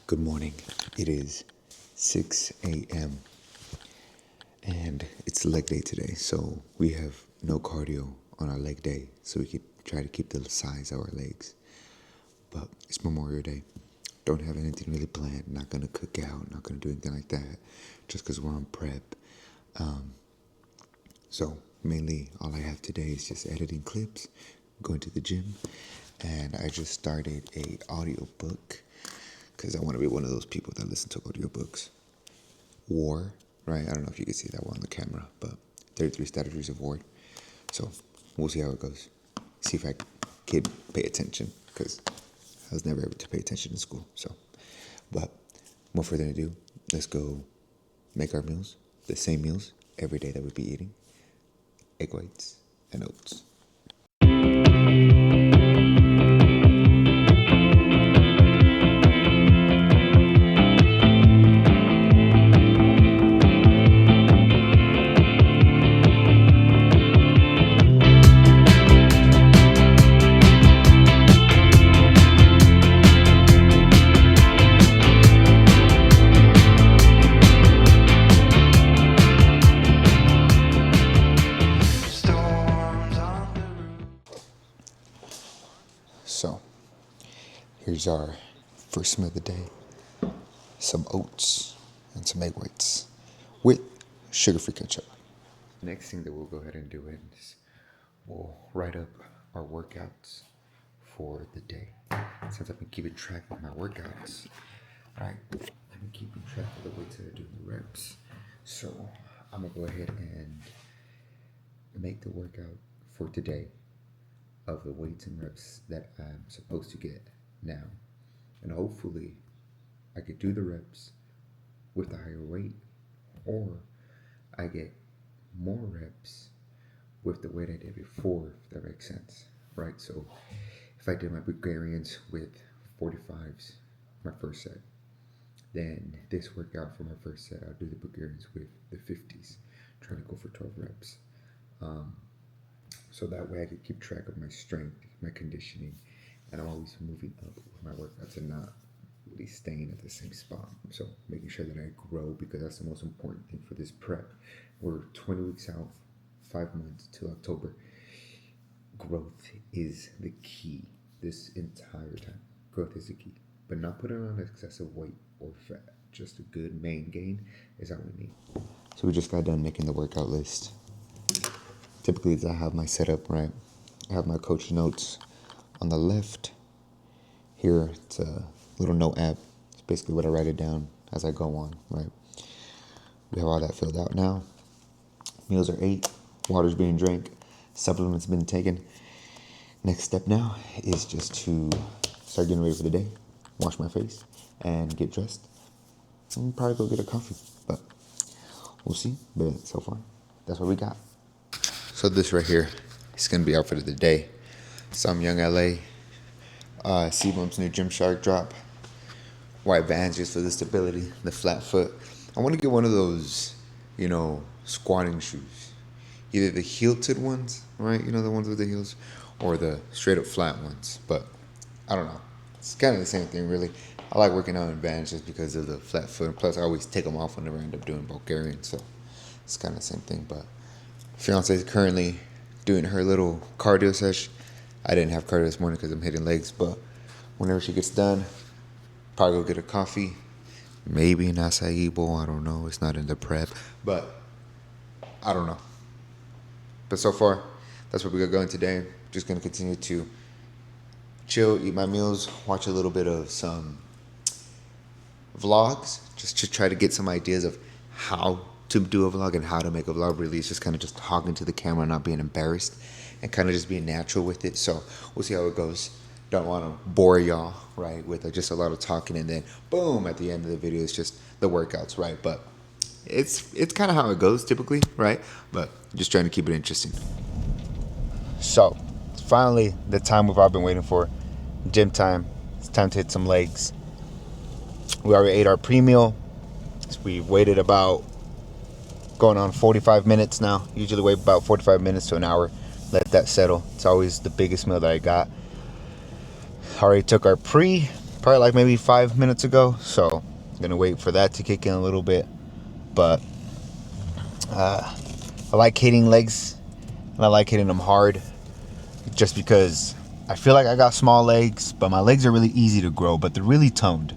Good morning. It is 6 a.m. and it's leg day today, so we have no cardio on our leg day, so we could try to keep the size of our legs. But it's Memorial Day. Don't have anything really planned. Not gonna cook out. Not gonna do anything like that, just because we're on prep. So mainly all I have today is just editing clips, going to the gym, and I just started a audio book because I want to be one of those people that listen to audiobooks. War, right? I don't know if you can see that one on the camera, but 33 Strategies of War. So we'll see how it goes. See if I can pay attention, because I was never able to pay attention in school. So, but more further ado, let's go make our meals, the same meals every day that we'd be eating. Egg whites and oats. So, here's our first meal of the day. Some oats and some egg whites with sugar-free ketchup. Next thing that we'll go ahead and do is we'll write up our workouts for the day. Since I've been keeping track of my workouts, right? I've been keeping track of the weights that I do in the reps. So, I'm going to go ahead and make the workout for today of the weights and reps that I'm supposed to get now. And hopefully I could do the reps with a higher weight, or I get more reps with the weight I did before, if that makes sense, right? So if I did my Bulgarians with 45s, my first set, then this workout for my first set, I'll do the Bulgarians with the 50s, trying to go for 12 reps. So that way I could keep track of my strength, my conditioning, and I'm always moving up with my workouts and not really staying at the same spot. So making sure that I grow, because that's the most important thing for this prep. We're 20 weeks out, 5 months till October. Growth is the key this entire time. Growth is the key, but not putting on excessive weight or fat. Just a good main gain is all we need. So we just got done making the workout list. Typically, I have my setup, right? I have my coach notes on the left. Here, it's a little note app. It's basically what I write it down as I go on, right? We have all that filled out now. Meals are 8. Water's being drank. Supplements been taken. Next step now is just to start getting ready for the day, wash my face, and get dressed. And probably go get a coffee, but we'll see. But so far, that's what we got. So this right here is going to be outfit of the day. Some Young LA, C-Bump's new Gymshark drop. White Vans just for the stability, the flat foot. I want to get one of those, squatting shoes. Either the heel-ted ones, right? The ones with the heels, or the straight-up flat ones. But I don't know. It's kind of the same thing, really. I like working out in Vans just because of the flat foot. Plus, I always take them off whenever I end up doing Bulgarian. So it's kind of the same thing, but fiance is currently doing her little cardio session. I didn't have cardio this morning because I'm hitting legs, but whenever she gets done, probably go get a coffee, maybe an acai bowl. I don't know. It's not in the prep, but I don't know. But so far, that's what we got going today. Just going to continue to chill, eat my meals, watch a little bit of some vlogs, just to try to get some ideas of how to do a vlog and how to make a vlog. Really, it's just kind of just talking to the camera, not being embarrassed, and kind of just being natural with it. So we'll see how it goes. Don't want to bore y'all, right, with just a lot of talking, and then boom, at the end of the video, it's just the workouts, right? But it's kind of how it goes typically, right? But just trying to keep it interesting. So finally, the time we've all been waiting for, gym time. It's time to hit some legs. We already ate our pre-meal. We waited about going on 45 minutes now. Usually wait about 45 minutes to an hour. Let that settle. It's always the biggest meal that I got. Already took our pre. probably like maybe 5 minutes ago. So I'm gonna wait for that to kick in a little bit. But I like hitting legs, and I like hitting them hard, just because I feel like I got small legs, but my legs are really easy to grow, but they're really toned.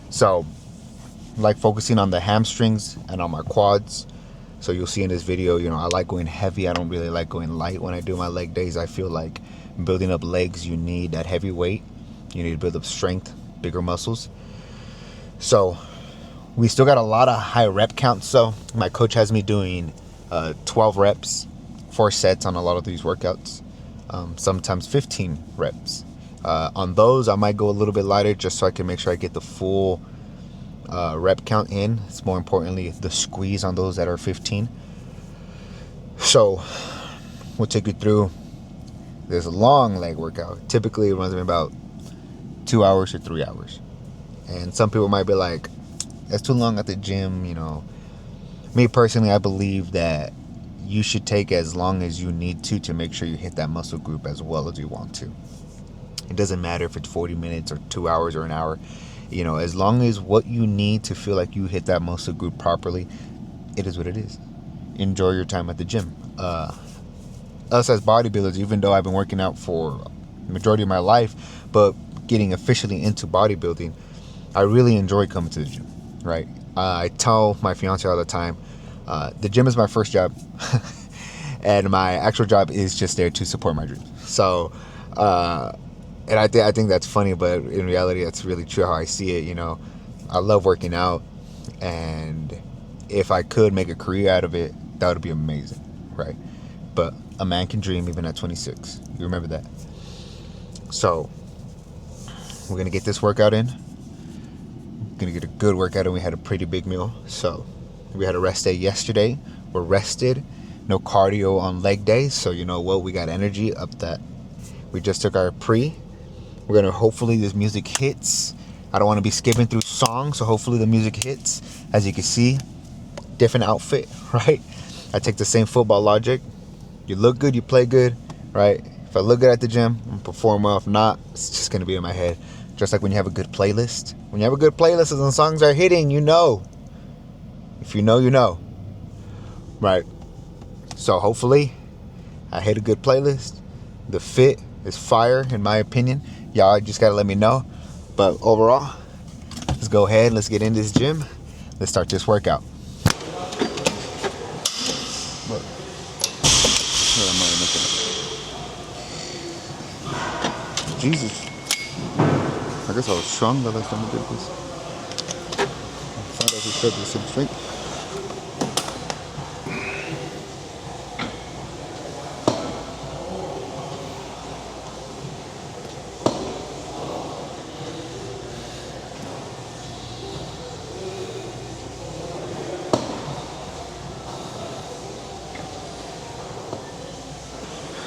So I like focusing on the hamstrings and on my quads. So you'll see in this video, I like going heavy. I don't really like going light when I do my leg days. I feel like building up legs, you need that heavy weight. You need to build up strength, bigger muscles. So we still got a lot of high rep counts. So my coach has me doing 12 reps, 4 sets on a lot of these workouts. Sometimes 15 reps. On those, I might go a little bit lighter just so I can make sure I get the full rep count in. It's more importantly the squeeze on those that are 15. So we'll take you through this long leg workout. Typically it runs me about 2 hours or 3 hours. And some people might be like, that's too long at the gym. Me personally, I believe that you should take as long as you need to make sure you hit that muscle group as well as you want to. It doesn't matter if it's 40 minutes or 2 hours or an hour. As long as what you need to feel like you hit that muscle group properly, it is what it is. Enjoy your time at the gym. Us as bodybuilders, even though I've been working out for the majority of my life, but getting officially into bodybuilding, I really enjoy coming to the gym, right? I tell my fiance all the time, the gym is my first job, and my actual job is just there to support my dreams. So, and I think that's funny, but in reality, that's really true how I see it. I love working out, and if I could make a career out of it, that would be amazing, right? But a man can dream even at 26. You remember that. So we're gonna get this workout in. Gonna get a good workout, and we had a pretty big meal. So we had a rest day yesterday. We're rested. No cardio on leg day, so you know what? We got energy up that. We just took our pre. We're gonna hopefully this music hits. I don't want to be skipping through songs, so hopefully the music hits. As you can see, different outfit, right? I take the same football logic. You look good, you play good, right? If I look good at the gym, I'm gonna perform well. If not, it's just gonna be in my head. Just like when you have a good playlist. When you have a good playlist and the songs are hitting, you know. If you know, you know. Right? So hopefully, I hit a good playlist. The fit is fire, in my opinion. Y'all just gotta let me know. But overall, let's go ahead. Let's get in this gym. Let's start this workout. Look. Jesus. I guess I was strong the last time I did this. I found out we started the same strength.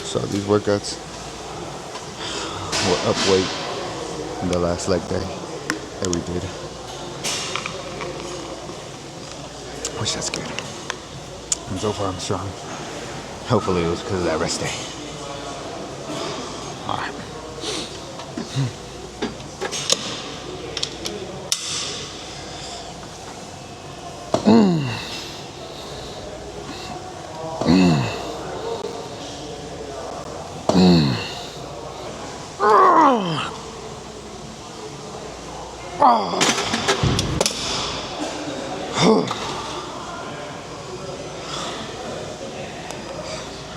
So these workouts were up weight in the last leg day that we did. Which that's good. And so far I'm strong. Hopefully it was because of that rest day. Alright.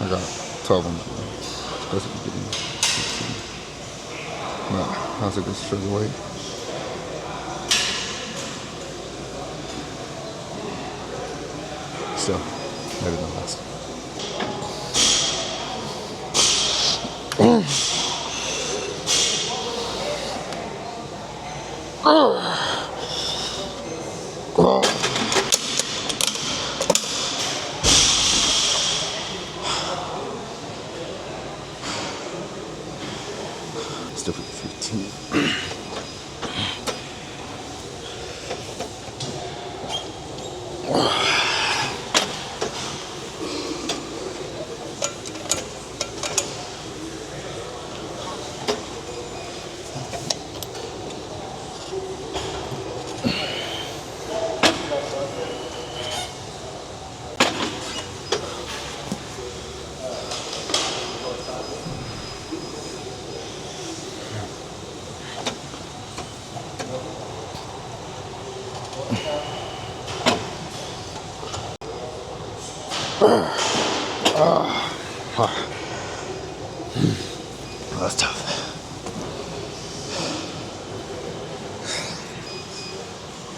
I got 12 on that one. Supposed to be getting 16. No, how's it good struggle weight? Still, better than last. Still for 15. That's tough.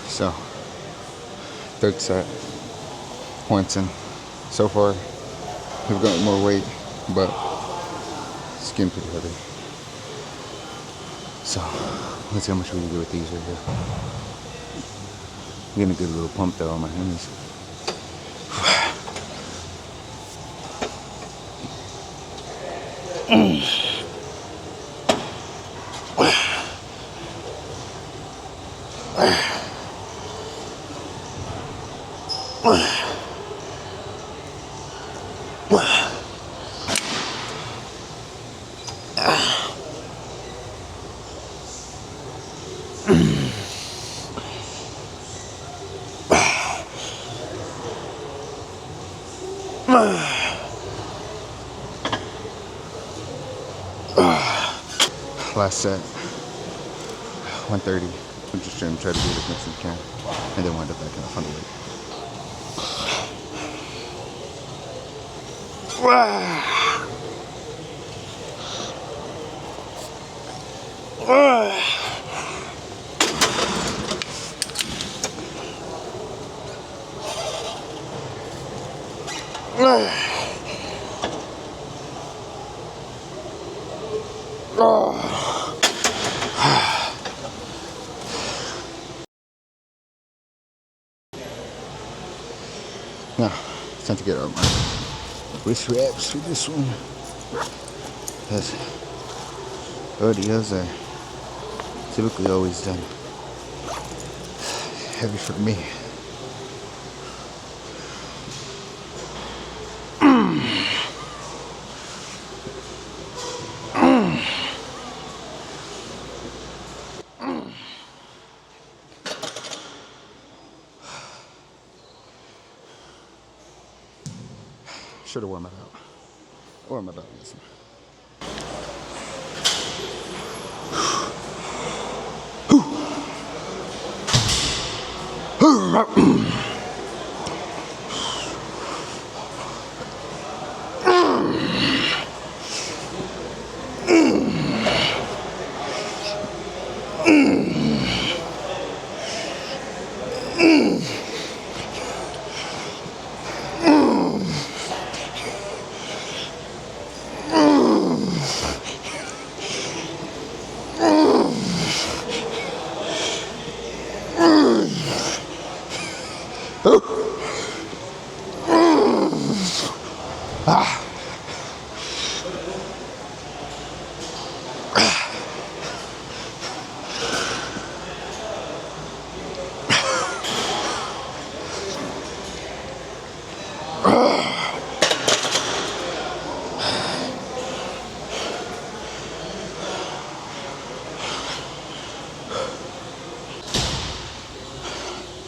So, third set, points in. So far, we've gotten more weight, but it's getting pretty heavy. So, let's see how much we can do with these right here. I'm getting a good little pump there on my hands. Last set, 130. I'm just trying to do it as much as we can, and then wind up back off on the weight. Now, it's time to get our wrist wraps for this one. Because the others are typically always done heavy for me. Should have worn my belt. Or my belt, listen.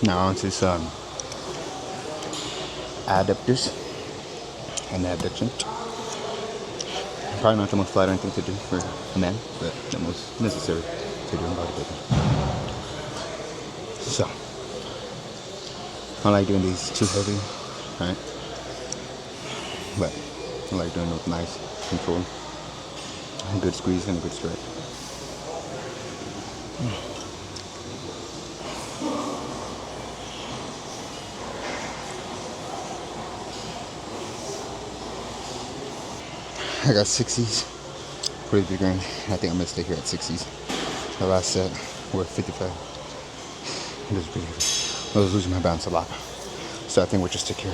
Now onto some adductors and abduction. Probably not the most flattering thing to do for a man, but the most necessary to do in bodybuilding. So, I like doing these too heavy, right? But I like doing it with nice control, a good squeeze and a good stretch. I got 60s, pretty big range. I think I'm gonna stay here at 60s. The last set, we're at 55. It was pretty heavy. I was losing my balance a lot, so I think we'll just stick here.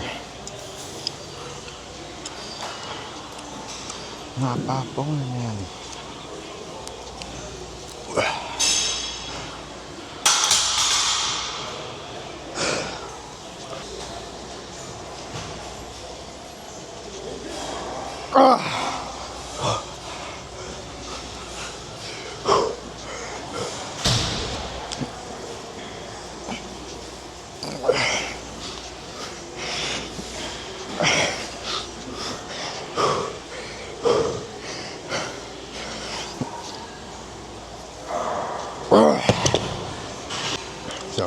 Not by bowling alley. So,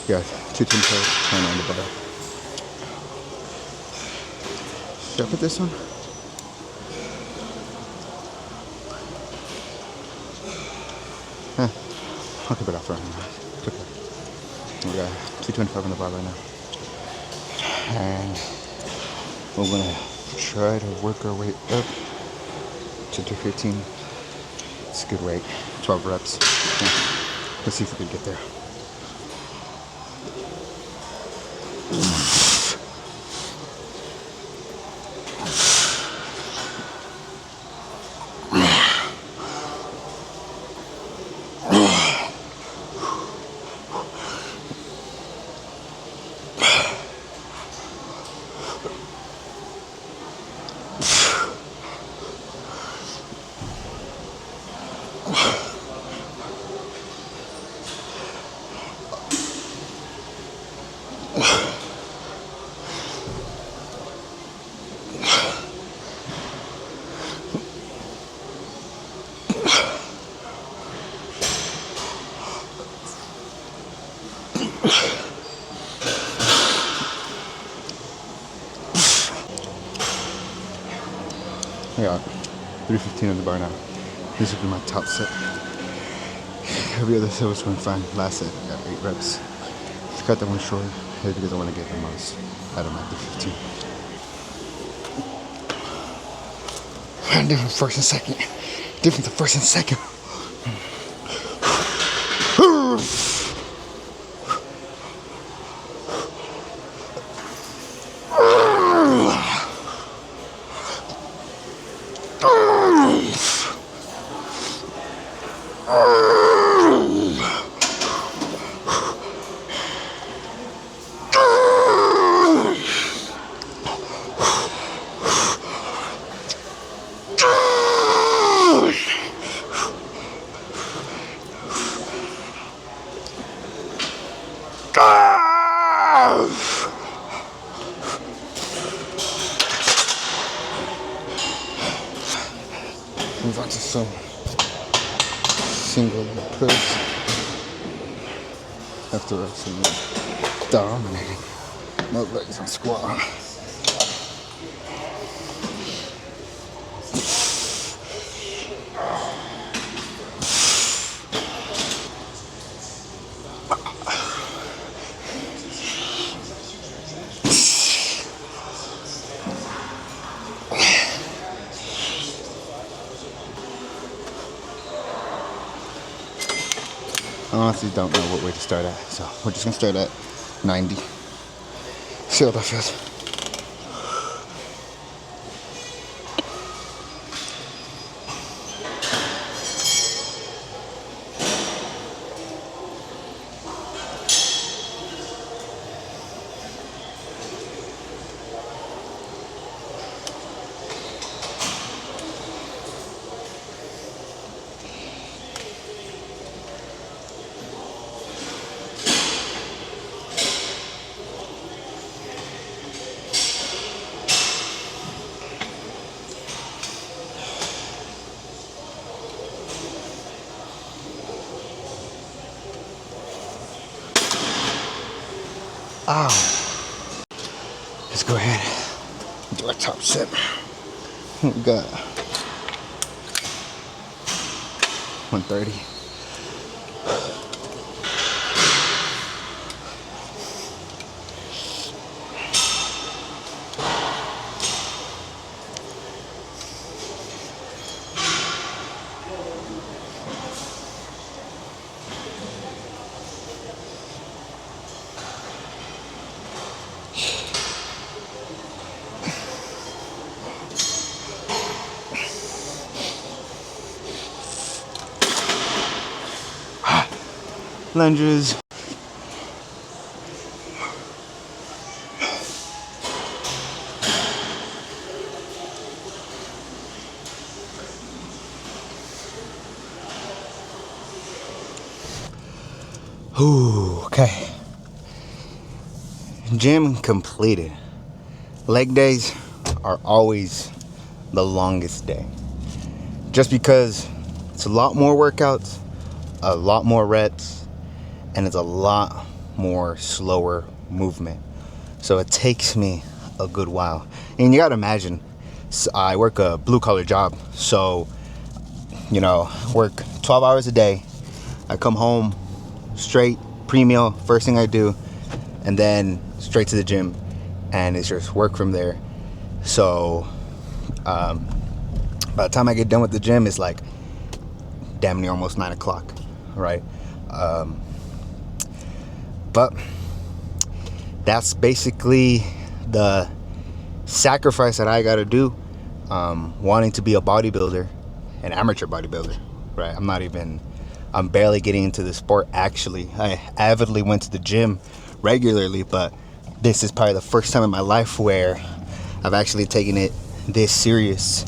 yeah, 2 10 toes, 10 on the bar. Should I put this on? I'll keep it off right now. It's okay. We got 225 on the bar right now. And we're gonna try to work our way up to 215. It's a good rate. 12 reps. Yeah. Let's see if we can get there. I got 315 on the bar now. This will be my top set. Every other set was going fine. Last set, I got 8 reps. Cut that one short because I want to get the most out of my 315. Different first and second. Different the first and second. Move on to some single leg press. After absolutely dominating my legs on squat. I honestly don't know what way to start at, so we're just gonna start at 90. See how that feels. Let's go ahead and do our top set. We got 130. Lunges. Ooh, okay. Gym completed. Leg days are always the longest day. Just because it's a lot more workouts, a lot more reps, and it's a lot more slower movement. So it takes me a good while. And you gotta imagine, I work a blue collar job, so work 12 hours a day. I come home straight, pre-meal, first thing I do, and then straight to the gym, and it's just work from there. So by the time I get done with the gym, it's like damn near almost 9 o'clock, right? But that's basically the sacrifice that I gotta do, wanting to be a bodybuilder, an amateur bodybuilder, right? I'm barely getting into the sport. Actually, I avidly went to the gym regularly, but this is probably the first time in my life where I've actually taken it this serious.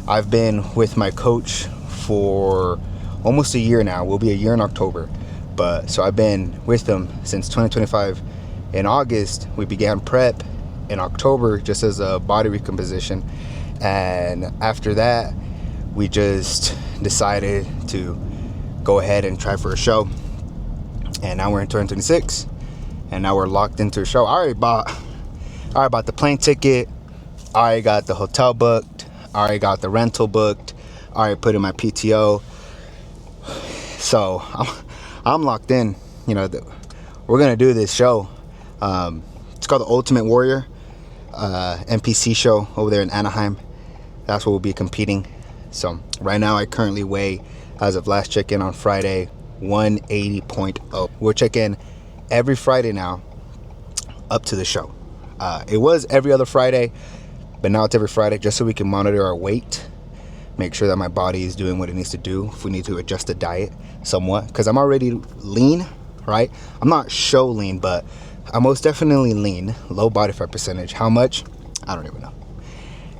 I've been with my coach for almost a year now. We'll be a year in October. But so I've been with him since 2025. In August, we began prep. In October, just as a body recomposition. And after that, we just decided to go ahead and try for a show. And now we're in 2026. And now we're locked into a show. I already bought the plane ticket. I already got the hotel booked. I already got the rental booked. I already put in my PTO. So I'm locked in. We're gonna do this show. It's called the Ultimate Warrior NPC show over there in Anaheim. That's what we'll be competing. So right now I currently weigh, as of last check-in on Friday, 180.0. We'll check in every Friday now up to the show. It was every other Friday, but now it's every Friday, just so we can monitor our weight, make sure that my body is doing what it needs to do, if we need to adjust the diet somewhat, because I'm already lean, right? I'm not show lean, but I'm most definitely lean, low body fat percentage. How much? I don't even know.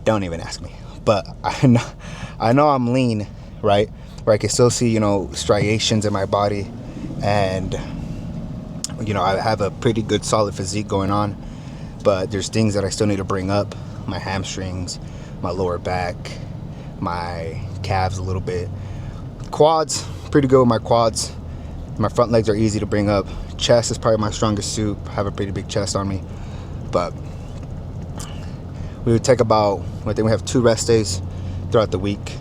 Don't even ask me. But I know I'm lean, right? Where I can still see, striations in my body, and I have a pretty good solid physique going on, but there's things that I still need to bring up. My hamstrings, my lower back, my calves a little bit. Quads, pretty good with my quads. My front legs are easy to bring up. Chest is probably my strongest suit. I have a pretty big chest on me. But we would take I think we have 2 rest days throughout the week.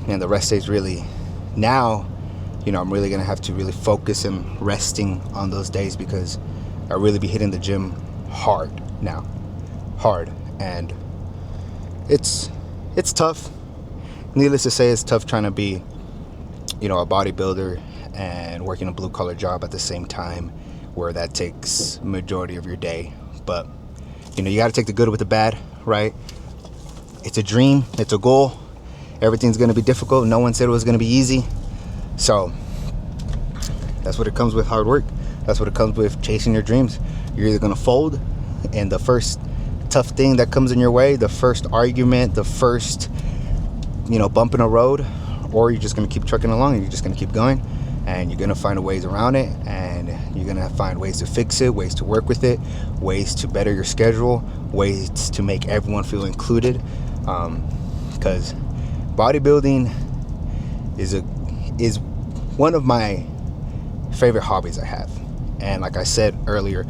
And the rest days really, now, I'm really going to have to really focus and resting on those days, because I really be hitting the gym hard now. Hard. And it's tough. Needless to say, it's tough trying to be, a bodybuilder and working a blue collar job at the same time, where that takes majority of your day. But you got to take the good with the bad, right? It's a dream, it's a goal. Everything's going to be difficult. No one said it was going to be easy. So that's what it comes with, hard work. That's what it comes with chasing your dreams. You're either going to fold, and the first tough thing that comes in your way, the first argument, the first bump in the road, or you're just going to keep trucking along, and you're just going to keep going, and you're going to find ways around it, and you're going to find ways to fix it, ways to work with it, ways to better your schedule, ways to make everyone feel included, because bodybuilding is one of my favorite hobbies I have. And like I said earlier,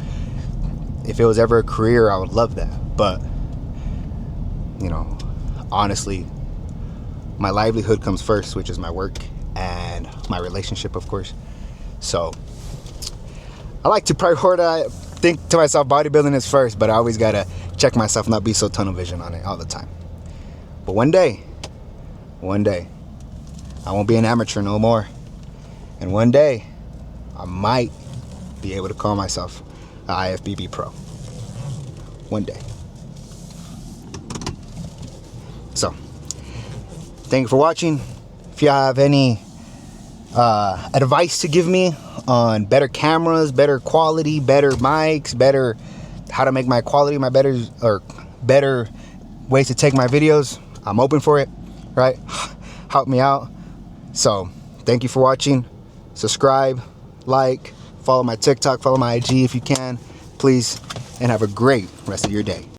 if it was ever a career, I would love that. But honestly, my livelihood comes first, which is my work and my relationship, of course. So I like to prioritize, think to myself, bodybuilding is first, but I always gotta check myself, not be so tunnel vision on it all the time. But one day, I won't be an amateur no more. And one day, I might be able to call myself an IFBB pro. One day. So, thank you for watching. If you have any advice to give me on better cameras, better quality, better mics, better how to make my quality, better ways to take my videos, I'm open for it, right? Help me out. So, thank you for watching. Subscribe, like, follow my TikTok, follow my IG if you can, please, and have a great rest of your day.